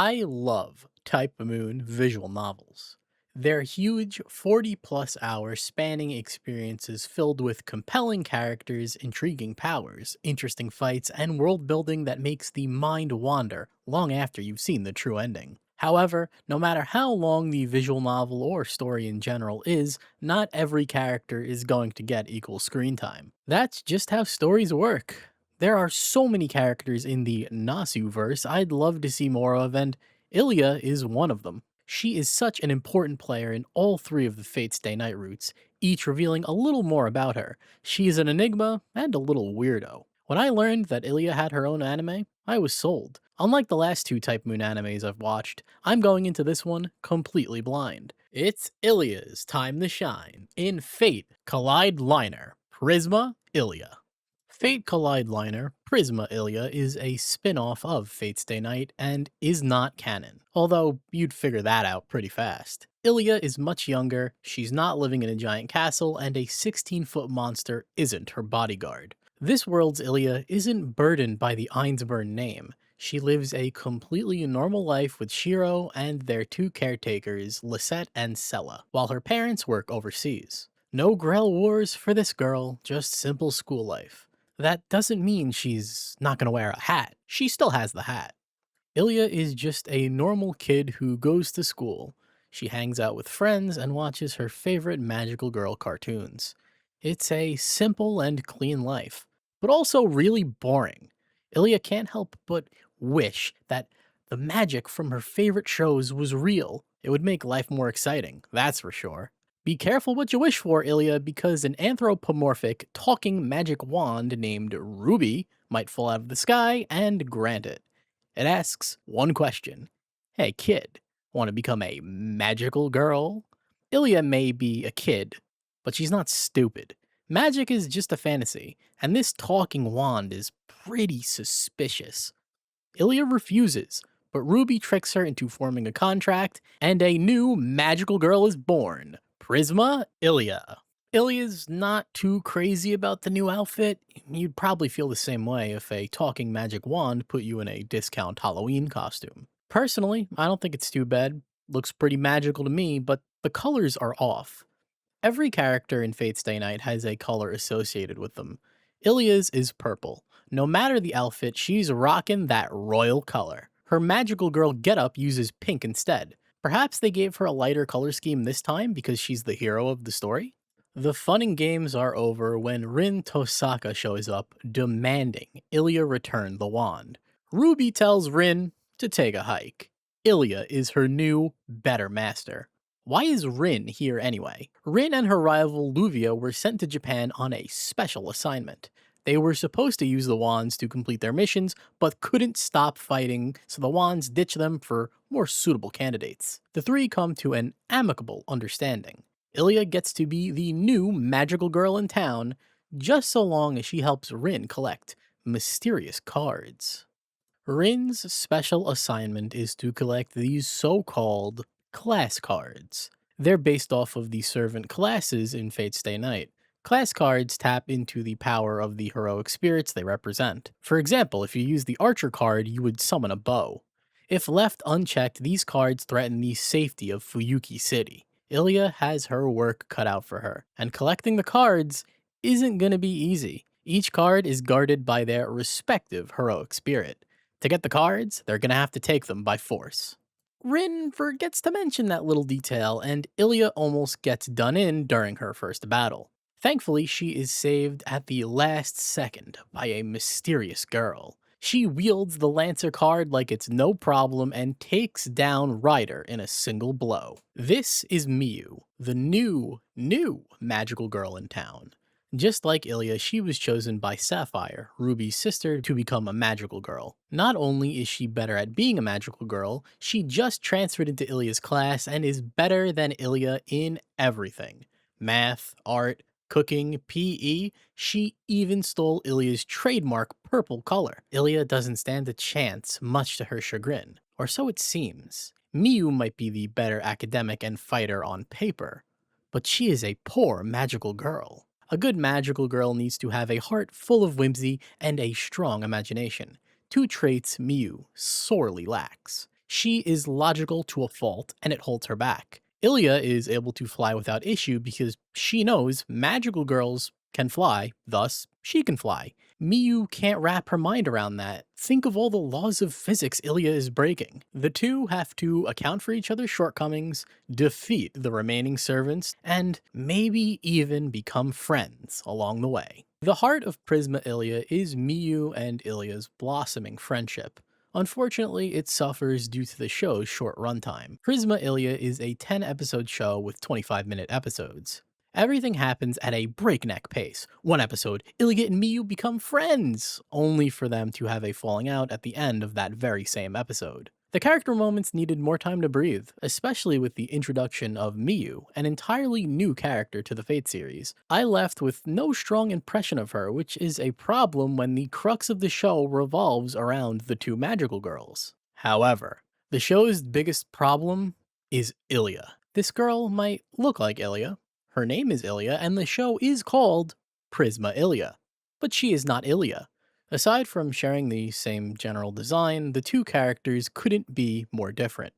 I love Type Moon visual novels. They're huge 40-plus hour spanning experiences filled with compelling characters, intriguing powers, interesting fights, and world building that makes the mind wander long after you've seen the true ending. However, no matter how long the visual novel or story in general is, not every character is going to get equal screen time. That's just how stories work. There are so many characters in the Nasu verse I'd love to see more of, and Ilya is one of them. She is such an important player in all three of the Fate's Day Night routes, each revealing a little more about her. She is an enigma and a little weirdo. When I learned that Ilya had her own anime, I was sold. Unlike the last two Type Moon animes I've watched, I'm going into this one completely blind. It's Ilya's time to shine in Fate Kaleid Liner Prisma Illya. Fate Kaleid Liner Prisma Illya is a spin off of Fate's Day Night and is not canon, although you'd figure that out pretty fast. Ilya is much younger, she's not living in a giant castle, and a 16-foot monster isn't her bodyguard. This world's Ilya isn't burdened by the Einsburn name. She lives a completely normal life with Shiro and their two caretakers, Lisette and Sella, while her parents work overseas. No Grell wars for this girl, just simple school life. That doesn't mean she's not gonna wear a hat. She still has the hat. Ilya is just a normal kid who goes to school. She hangs out with friends and watches her favorite magical girl cartoons. It's a simple and clean life, but also really boring. Ilya can't help but wish that the magic from her favorite shows was real. It would make life more exciting, that's for sure. Be careful what you wish for, Ilya, because an anthropomorphic talking magic wand named Ruby might fall out of the sky and grant it. It asks one question. Hey kid, want to become a magical girl? Ilya may be a kid, but she's not stupid. Magic is just a fantasy, and this talking wand is pretty suspicious. Ilya refuses, but Ruby tricks her into forming a contract, and a new magical girl is born, Prisma Illya. Ilya's not too crazy about the new outfit. You'd probably feel the same way if a talking magic wand put you in a discount Halloween costume. Personally, I don't think it's too bad. Looks pretty magical to me, but the colors are off. Every character in Fate's Day Night has a color associated with them. Ilya's is purple. No matter the outfit, she's rocking that royal color. Her magical girl getup uses pink instead. Perhaps they gave her a lighter color scheme this time because she's the hero of the story? The fun and games are over when Rin Tosaka shows up, demanding Ilya return the wand. Ruby tells Rin to take a hike. Ilya is her new, better master. Why is Rin here anyway? Rin and her rival Luvia were sent to Japan on a special assignment. They were supposed to use the wands to complete their missions, but couldn't stop fighting, so the wands ditch them for more suitable candidates. The three come to an amicable understanding. Ilya gets to be the new magical girl in town, just so long as she helps Rin collect mysterious cards. Rin's special assignment is to collect these so-called class cards. They're based off of the servant classes in Fate's Day Night. Class cards tap into the power of the heroic spirits they represent. For example, if you use the Archer card, you would summon a bow. If left unchecked, these cards threaten the safety of Fuyuki City. Ilya has her work cut out for her, and collecting the cards isn't gonna be easy. Each card is guarded by their respective heroic spirit. To get the cards, they're gonna have to take them by force. Rin forgets to mention that little detail, and Ilya almost gets done in during her first battle. Thankfully, she is saved at the last second by a mysterious girl. She wields the Lancer card like it's no problem and takes down Ryder in a single blow. This is Miyu, the new magical girl in town. Just like Ilya, she was chosen by Sapphire, Ruby's sister, to become a magical girl. Not only is she better at being a magical girl, she just transferred into Ilya's class and is better than Ilya in everything. Math, art, cooking, PE, she even stole Ilya's trademark purple color. Ilya doesn't stand a chance, much to her chagrin. Or so it seems. Miyu might be the better academic and fighter on paper, but she is a poor magical girl. A good magical girl needs to have a heart full of whimsy and a strong imagination. Two traits Miyu sorely lacks. She is logical to a fault, and it holds her back. Ilya is able to fly without issue because she knows magical girls can fly, thus, she can fly. Miyu can't wrap her mind around that. Think of all the laws of physics Ilya is breaking. The two have to account for each other's shortcomings, defeat the remaining servants, and maybe even become friends along the way. The heart of Prisma Illya is Miyu and Ilya's blossoming friendship. Unfortunately, it suffers due to the show's short runtime. Prisma Illya is a 10-episode show with 25-minute episodes. Everything happens at a breakneck pace. One episode, Ilya and Miyu become friends, only for them to have a falling out at the end of that very same episode. The character moments needed more time to breathe, especially with the introduction of Miyu, an entirely new character to the Fate series. I left with no strong impression of her, which is a problem when the crux of the show revolves around the two magical girls. However, the show's biggest problem is Ilya. This girl might look like Ilya, her name is Ilya, and the show is called Prisma Illya. But she is not Ilya. Aside from sharing the same general design, the two characters couldn't be more different.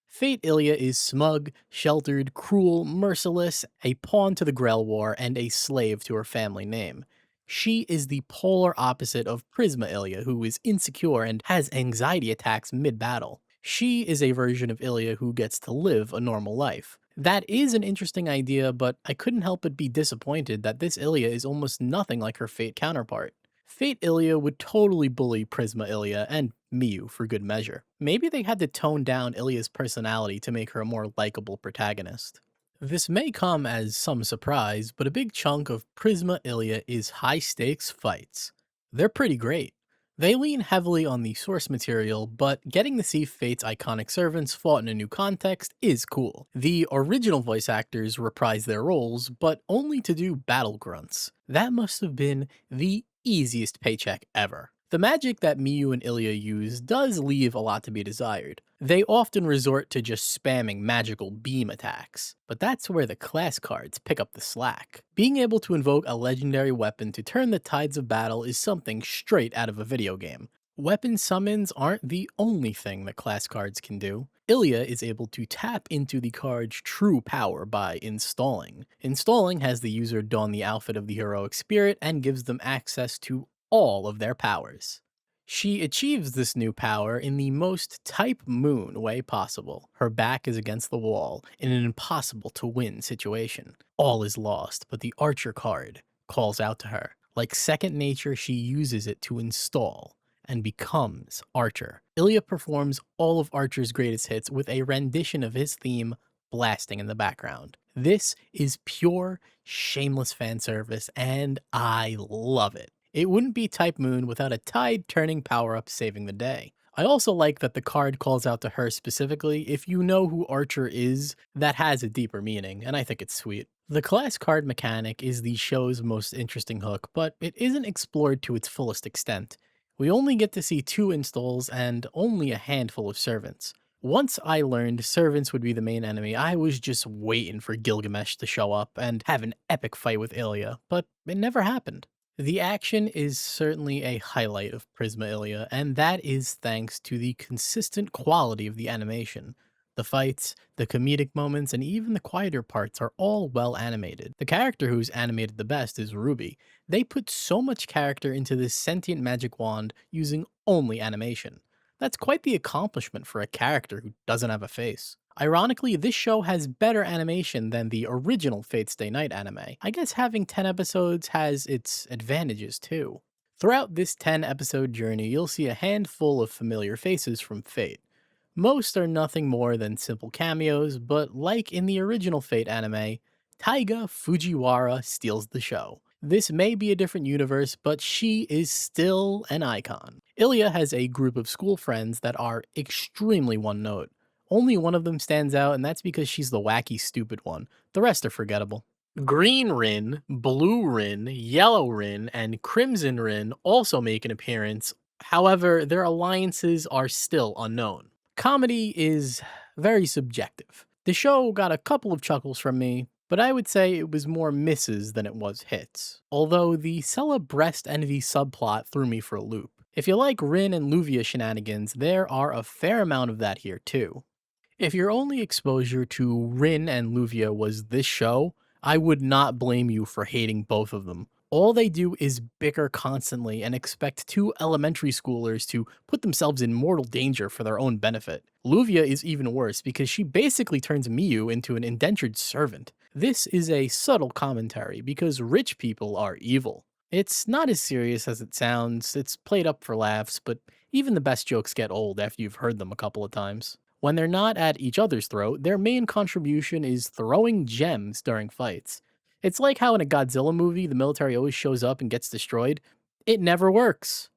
Fate Ilya is smug, sheltered, cruel, merciless, a pawn to the Grail War, and a slave to her family name. She is the polar opposite of Prisma Ilya, who is insecure and has anxiety attacks mid-battle. She is a version of Ilya who gets to live a normal life. That is an interesting idea, but I couldn't help but be disappointed that this Ilya is almost nothing like her Fate counterpart. Fate Ilya would totally bully Prisma Ilya and Miyu for good measure. Maybe they had to tone down Ilya's personality to make her a more likable protagonist. This may come as some surprise, but a big chunk of Prisma Illya is high stakes fights. They're pretty great. They lean heavily on the source material, but getting to see Fate's iconic servants fought in a new context is cool. The original voice actors reprise their roles, but only to do battle grunts. That must have been the easiest paycheck ever. The magic that Miyu and Ilya use does leave a lot to be desired. They often resort to just spamming magical beam attacks, but that's where the class cards pick up the slack. Being able to invoke a legendary weapon to turn the tides of battle is something straight out of a video game. Weapon summons aren't the only thing that class cards can do. Ilya is able to tap into the card's true power by installing. Installing has the user don the outfit of the heroic spirit and gives them access to all of their powers. She achieves this new power in the most Type Moon way possible. Her back is against the wall in an impossible to win situation. All is lost, but the Archer card calls out to her. Like second nature, she uses it to install and becomes Archer. Ilya performs all of Archer's greatest hits with a rendition of his theme blasting in the background. This is pure, shameless fan service, and I love it. It wouldn't be Type Moon without a tide-turning power-up saving the day. I also like that the card calls out to her specifically. If you know who Archer is, that has a deeper meaning, and I think it's sweet. The class card mechanic is the show's most interesting hook, but it isn't explored to its fullest extent. We only get to see 2 installs and only a handful of servants. Once I learned servants would be the main enemy, I was just waiting for Gilgamesh to show up and have an epic fight with Ilya, but it never happened. The action is certainly a highlight of Prisma Illya, and that is thanks to the consistent quality of the animation. The fights, the comedic moments, and even the quieter parts are all well animated. The character who's animated the best is Ruby. They put so much character into this sentient magic wand using only animation. That's quite the accomplishment for a character who doesn't have a face. Ironically, this show has better animation than the original Fate Stay Night anime. I guess having 10 episodes has its advantages too. Throughout this 10-episode journey, you'll see a handful of familiar faces from Fate. Most are nothing more than simple cameos, but like in the original Fate anime, Taiga Fujiwara steals the show. This may be a different universe, but she is still an icon. Ilya has a group of school friends that are extremely one-note. Only one of them stands out, and that's because she's the wacky, stupid one. The rest are forgettable. Green Rin, Blue Rin, Yellow Rin, and Crimson Rin also make an appearance. However, their alliances are still unknown. Comedy is very subjective. The show got a couple of chuckles from me, but I would say it was more misses than it was hits. Although the Sella breast envy subplot threw me for a loop. If you like Rin and Luvia shenanigans, there are a fair amount of that here too. If your only exposure to Rin and Luvia was this show, I would not blame you for hating both of them. All they do is bicker constantly and expect two elementary schoolers to put themselves in mortal danger for their own benefit. Luvia is even worse because she basically turns Miyu into an indentured servant. This is a subtle commentary because rich people are evil. It's not as serious as it sounds, it's played up for laughs, but even the best jokes get old after you've heard them a couple of times. When they're not at each other's throat, their main contribution is throwing gems during fights. It's like how in a Godzilla movie, the military always shows up and gets destroyed. It never works.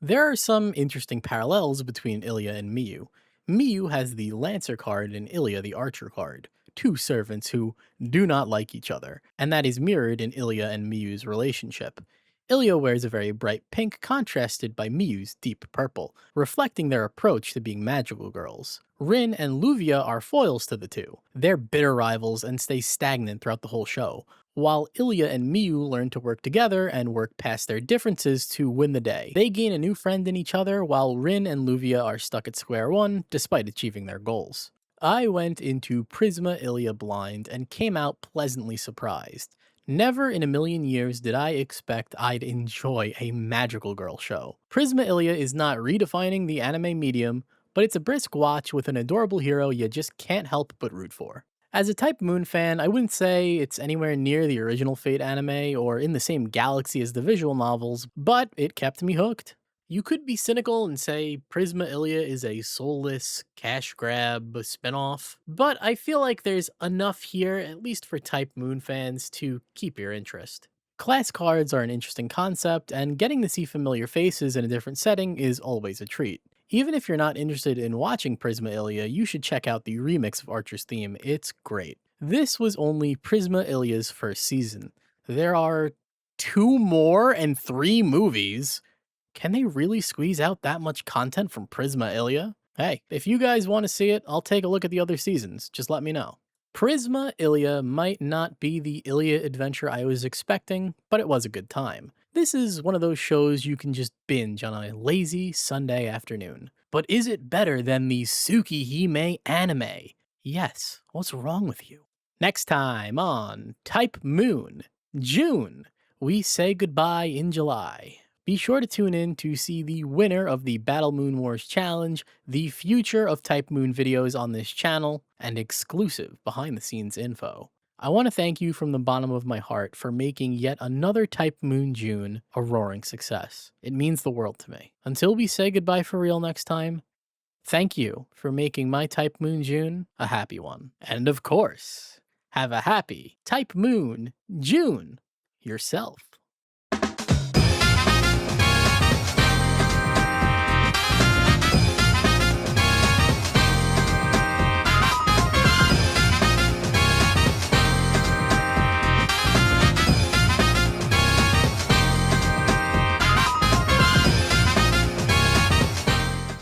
There are some interesting parallels between Ilya and Miyu. Miyu has the Lancer card and Ilya the Archer card, two servants who do not like each other, and that is mirrored in Ilya and Miyu's relationship. Ilya wears a very bright pink contrasted by Miyu's deep purple, reflecting their approach to being magical girls. Rin and Luvia are foils to the two. They're bitter rivals and stay stagnant throughout the whole show, while Ilya and Miyu learn to work together and work past their differences to win the day. They gain a new friend in each other, while Rin and Luvia are stuck at square one despite achieving their goals. I went into Prisma Illya blind and came out pleasantly surprised. Never in a million years did I expect I'd enjoy a magical girl show. Prisma Illya is not redefining the anime medium, but it's a brisk watch with an adorable hero you just can't help but root for. As a Type Moon fan, I wouldn't say it's anywhere near the original Fate anime or in the same galaxy as the visual novels, but it kept me hooked. You could be cynical and say Prisma Illya is a soulless cash grab spinoff, but I feel like there's enough here, at least for Type Moon fans, to keep your interest. Class cards are an interesting concept, and getting to see familiar faces in a different setting is always a treat. Even if you're not interested in watching Prisma Illya, you should check out the remix of Archer's theme, it's great. This was only Prisma Illya's first season. There are two more and three movies. Can they really squeeze out that much content from Prisma Illya? Hey, if you guys want to see it, I'll take a look at the other seasons. Just let me know. Prisma Illya might not be the Illya adventure I was expecting, but it was a good time. This is one of those shows you can just binge on a lazy Sunday afternoon. But is it better than the Tsukihime anime? Yes, what's wrong with you? Next time on Type Moon, June, we say goodbye in July. Be sure to tune in to see the winner of the Battle Moon Wars Challenge, the future of Type Moon videos on this channel, and exclusive behind the scenes info. I want to thank you from the bottom of my heart for making yet another Type Moon June a roaring success. It means the world to me. Until we say goodbye for real next time, thank you for making my Type Moon June a happy one. And of course, have a happy Type Moon June yourself.